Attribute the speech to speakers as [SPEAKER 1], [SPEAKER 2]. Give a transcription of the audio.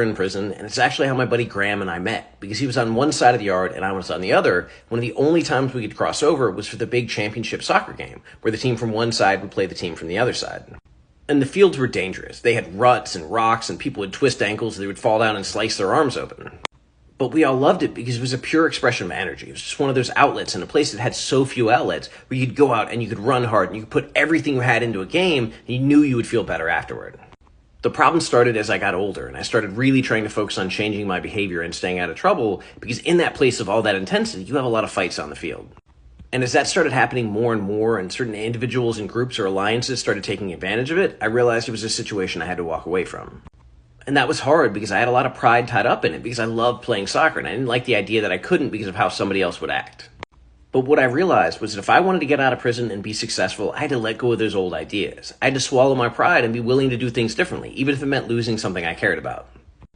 [SPEAKER 1] in prison, and it's actually how my buddy Graham and I met, because he was on one side of the yard and I was on the other. One of the only times we could cross over was for the big championship soccer game, where the team from one side would play the team from the other side. And the fields were dangerous. They had ruts and rocks, and people would twist ankles, they would fall down and slice their arms open. But we all loved it because it was a pure expression of energy. It was just one of those outlets in a place that had so few outlets, where you could go out and you could run hard and you could put everything you had into a game and you knew you would feel better afterward. The problem started as I got older, and I started really trying to focus on changing my behavior and staying out of trouble, because in that place of all that intensity, you have a lot of fights on the field. And as that started happening more and more, and certain individuals and groups or alliances started taking advantage of it, I realized it was a situation I had to walk away from. And that was hard, because I had a lot of pride tied up in it, because I loved playing soccer, and I didn't like the idea that I couldn't because of how somebody else would act. But what I realized was that if I wanted to get out of prison and be successful, I had to let go of those old ideas. I had to swallow my pride and be willing to do things differently, even if it meant losing something I cared about.